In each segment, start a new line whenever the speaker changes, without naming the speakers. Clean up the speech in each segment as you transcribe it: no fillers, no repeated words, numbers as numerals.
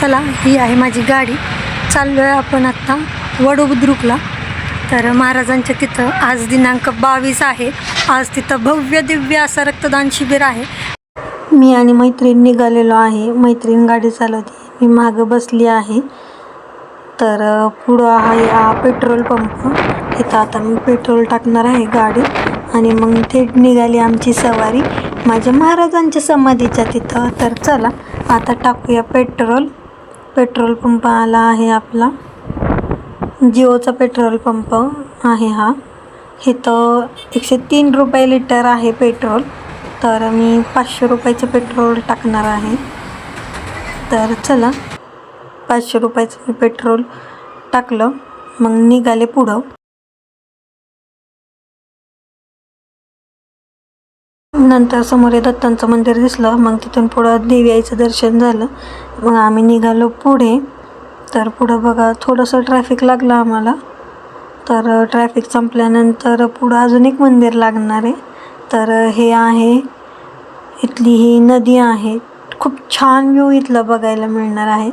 चला, ही आहे माझी गाडी. चाललो आहे आपण आत्ता वडोबुद्रुकला. तर महाराजांच्या तिथं आज दिनांक 22 आहे. आज तिथं भव्य दिव्य असं रक्तदान शिबिर आहे. मी आणि मैत्रीण निघालेलो आहे. मैत्रीण गाडी चालवते, मी मागं बसली आहे. तर पुढं आहे हा पेट्रोल पंप. इथं आता मी पेट्रोल टाकणार आहे गाडीत आणि मग थेट निघाली आमची सवारी माझ्या महाराजांच्या समाधीच्या तिथं. तर चला आता टाकूया पेट्रोल. पेट्रोल पंप आला आहे आपला, जिओचा पेट्रोल पंप आहे हा. इथं 103 रुपये लिटर आहे पेट्रोल. तर मी 500 रुपयाचं पेट्रोल टाकणार आहे. तर चला, 500 रुपयाचं मी पेट्रोल टाकलं, मग निघाले पुढं. नंतर समोर दत्तांचं मंदिर दिसलं, मग तिथून पुढं देवीचं दर्शन झालं. मग आम्ही निघालो पुढे. तर पुढं बघा थोडंसं ट्रॅफिक लागलं आम्हाला. तर ट्रॅफिक संपल्यानंतर पुढं अजून एक मंदिर लागणार आहे. तर हे आहे, इथली ही नदी आहे. खूप छान व्ह्यू इथला बघायला मिळणार आहे.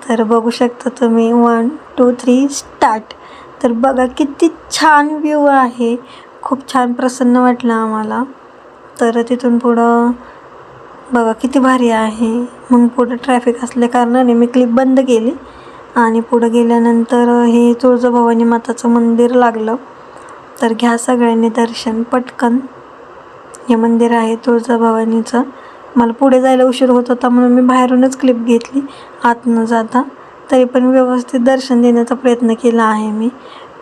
तर बघू शकता तुम्ही. 1 2 3 स्टार्ट. तर बघा किती छान व्ह्यू आहे. खूप छान प्रसन्न वाटलं आम्हाला. तर तिथून पुढं बघा किती भारी आहे. मग पुढं ट्रॅफिक असल्या कारणाने मी क्लिप बंद केली आणि पुढं गेल्यानंतर हे तुळजाभवानी माताचं मंदिर लागलं. तर घ्या सगळ्यांनी दर्शन पटकन. हे मंदिर आहे तुळजाभवानीचं. मला पुढे जायला उशीर होत होता म्हणून मी बाहेरूनच क्लिप घेतली आत न जाता. तरी पण व्यवस्थित दर्शन देण्याचा प्रयत्न केला आहे मी.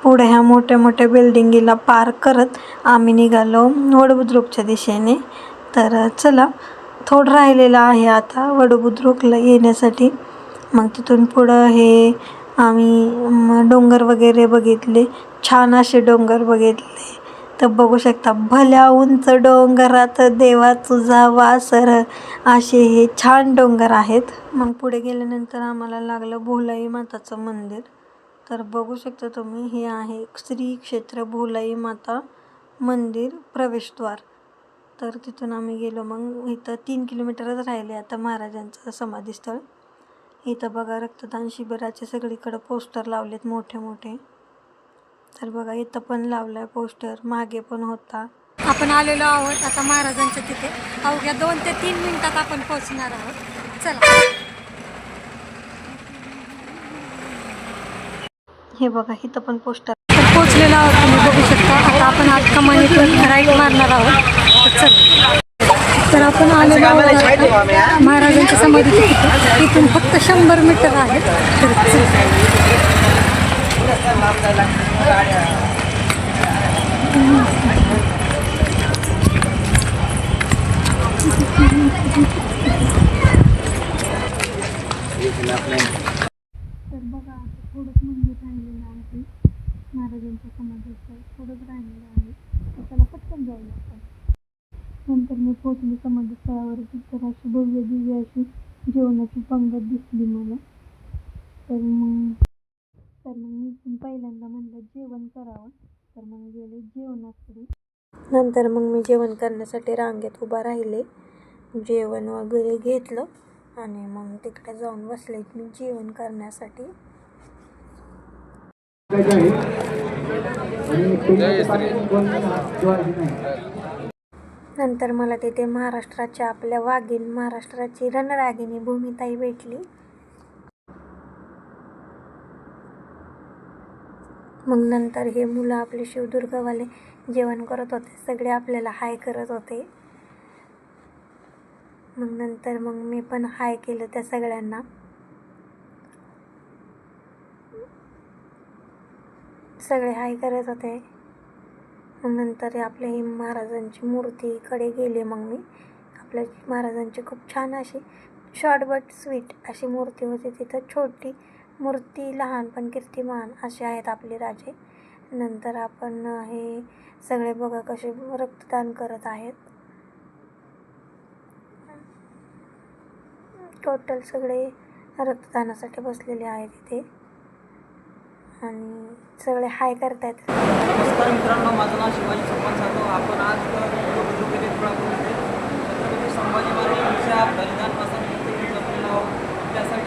पुढे ह्या मोठ्या मोठ्या बिल्डिंगीला पार करत आम्ही निघालो वडोबुद्रुकच्या दिशेने. तर चला, थोडं राहिलेलं आहे आता वडोबुद्रुकला येण्यासाठी. मग तिथून पुढं हे आम्ही डोंगर वगैरे बघितले, छान असे डोंगर बघितले. तर बघू शकता, भल्या उंच डोंगरात देवा तुझा वासर, असे हे छान डोंगर आहेत. मग पुढे गेल्यानंतर आम्हाला लागलं भोलाई माताचं मंदिर. तर बघू शकता तुम्ही, हे आहे श्री क्षेत्र भोलाई माता मंदिर प्रवेशद्वार. तर तिथून आम्ही गेलो. मग इथं 3 किलोमीटरच राहिले आता महाराजांचं समाधीस्थळ. इथं बघा रक्तदान शिबिराचे सगळीकडं पोस्टर लावलेत मोठे मोठे. तर बघा इथं पण लावलाय पोस्टर, मागे पण होता. आपण आलेलो आहोत आता महाराजांच्या तिथे. अवघ्या 2 ते 3 मिनिटात आपण पोहोचणार आहोत. चला, हे बघा इथं पण पोस्टर. पोहोचलेलो आहोत, तुम्ही बघू शकता. आता आपण आज कमानीतून राईट मारणार आहोत. चल, तर आपण आलेलो आहोत महाराजांच्या समाधीच्या तिथे. इथून फक्त 100 मीटर आहे. तर बघा आता थोडंच मंदिर राहिलेलं आहे महाराजांच्या समाधीचं. थोडंच राहिलेलं आहे. तर त्याला पटकन जाऊ लागतं. नंतर मी पोचली समाधीस्थळावरती. तर अशी भव्य दिव्य अशी जेवणाची पंगत दिसली मला. तर मग मी पहिल्यांदा म्हणलं जेवण करावं. तर मग गेले जेवणाकडे. नंतर मग मी जेवण करण्यासाठी रांगेत उभा राहिले. जेवण वगैरे घेतलं आणि मग तिकडे जाऊन बसले मी जेवण करण्यासाठी. नंतर मला तिथे महाराष्ट्राच्या आपल्या महाराष्ट्राची रणरागिणी भूमिताई भेटली. मग नंतर हे मुलं आपले शिवदुर्गवाले जेवण करत होते. सगळे आपल्याला हाय करत होते. मग नंतर मी पण हाय केलं त्या सगळ्यांना. सगळे हाय करत होते. मग नंतर आपल्या ही महाराजांची मूर्तीकडे गेले. मग मी आपल्या महाराजांची खूप छान अशी शॉर्ट बट स्वीट अशी मूर्ती होती तिथं. छोटी मूर्ती, लहान पण कीर्तिमान असे आहेत आपले राजे. नंतर आपण हे सगळे बघा कसे रक्तदान करत आहेत. टोटल सगळे रक्तदानासाठी बसलेले आहेत इथे आणि सगळे हाय करतायत.
नमस्कार मित्रांनो, माझं नाव शिवाजी चव्हाण जाधव. आपण आज छत्रपती संभाजी महाराजांच्या बलिदान प्रसंगी जमलेलो आहोत. त्यासाठी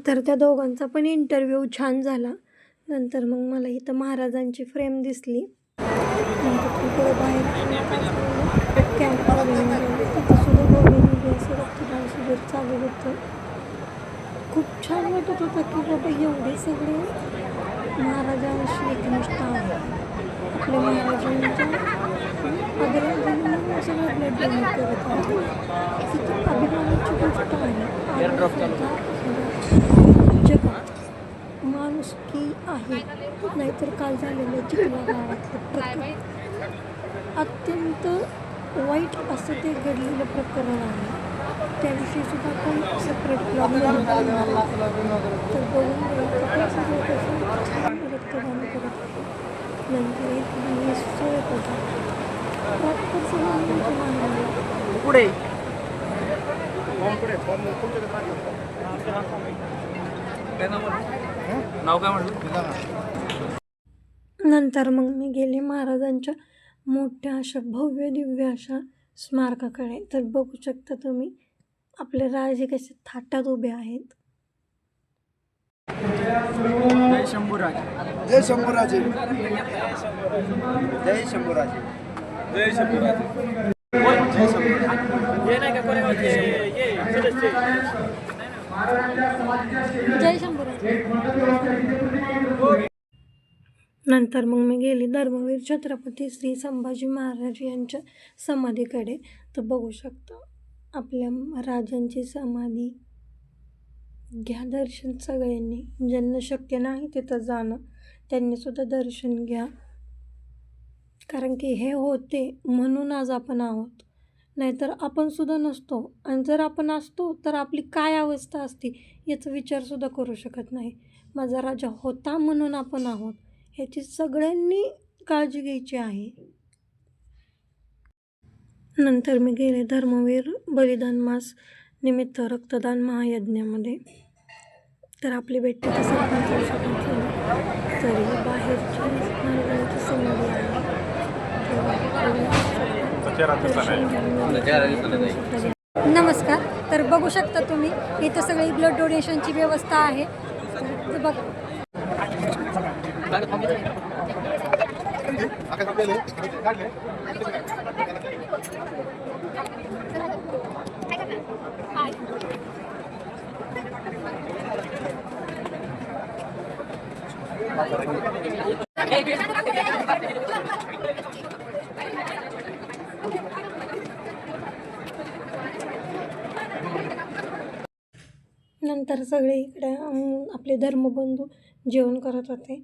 नंतर त्या दोघांचा पण इंटरव्ह्यू छान झाला. नंतर मग मला इथं महाराजांची फ्रेम दिसली. नंतर पुढे बाहेर कॅम्प तिथं सुद्धा बघून असं रक्तदान शिबिर चालू होतं. खूप छान वाटत होतं की बाबा एवढे सगळे महाराजांशी एकनिष्ठ आहे. आपल्या महाराजांच्या आदरांजली सगळं ब्लड डोनेट करत आहे. तिथं अभिमानाची गोष्ट आहे. जगात माणुसकी आहे. नाहीतर काल झालेलं चिखला गावातलं प्रकरण अत्यंत वाईट असं ते घडलेलं प्रकरण आहे. त्याविषयी सुद्धा आपण सेपरेट ब्लॉग तर बघून रक्तदान करत नंतर एक सोय होता प्रॉपर सगळं
पुढे नाव काय म्हटलं.
नंतर मग मी गेले महाराजांच्या मोठ्या अशा भव्य दिव्य अशा स्मारकाकडे. तर बघू शकता तुम्ही आपले राजे कसे थाटात उभे आहेत.
जय शंभूराजे.
जय शंभूराजे. जय शंभूराजे.
जय शंभूराजे. ये नाही का कोणी
जय शंभूराजे. नंतर मग मी गेले धर्मवीर छत्रपती श्री संभाजी महाराज यांच्या समाधीकडे. तर बघू शकता आपल्या राजांची समाधी. घ्या दर्शन सगळ्यांनी. ज्यांना शक्य नाही तिथं जाणं त्यांनी सुद्धा दर्शन घ्या. कारण की हे होते म्हणून आज आपण आहोत. नाहीतर आपण सुद्धा नसतो. आणि जर आपण असतो तर आपली काय अवस्था असती याचा विचारसुद्धा करू शकत नाही. माझा राजा होता म्हणून आपण आहोत ह्याची सगळ्यांनी काळजी घ्यायची आहे. नंतर मी गेले धर्मवीर बलिदान मास निमित्त रक्तदान महायज्ञामध्ये. तर आपली भेट तिथे सरपंच तरी बाहेरची महाराजांची समाधी आहे. नमस्कार. तर बघू शकता तुम्ही इथं सगळी ब्लड डोनेशनची व्यवस्था आहे. तर बघ नंतर सगळे इकडे आपले धर्मबंधू जेवण करत होते.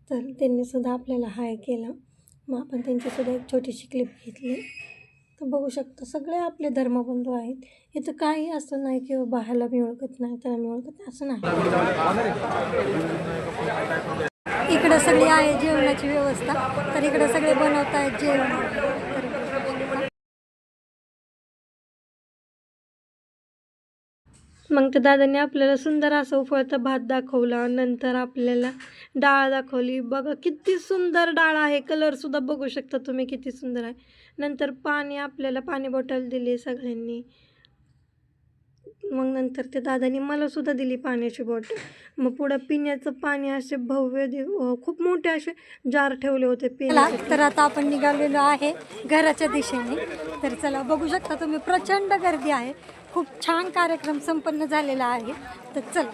तर त्यांनी सुद्धा आपल्याला हाय केला. मग आपण त्यांचीसुद्धा एक छोटीशी क्लिप घेतली. तर बघू शकता सगळे आपले धर्मबंधू आहेत. इथं काही असं नाही की बाहेरला मी ओळखत नाही त्याला मी ओळखत नाही असं नाही. इकडं सगळी आहे जेवणाची व्यवस्था. तर इकडं सगळे बनवत आहेत जेवण. मग त्या दादांनी आपल्याला सुंदर असं उफळता भात दाखवला. नंतर आपल्याला डाळ दाखवली. बघा किती सुंदर डाळ आहे. कलरसुद्धा बघू शकता तुम्ही किती सुंदर आहे. नंतर पाणी आपल्याला पाणी बॉटल दिली सगळ्यांनी. मग नंतर त्या दादांनी मलासुद्धा दिली पाण्याची बॉटल. मग पुढं पिण्याचं पाणी असे भव्य खूप मोठे असे जार ठेवले होते पिण्यासाठी. तर आता आपण निघालेलो आहे घराच्या दिशेने. तर चला बघू शकता तुम्ही प्रचंड गर्दी आहे. खूप छान कार्यक्रम संपन्न झालेला आहे. तर चला.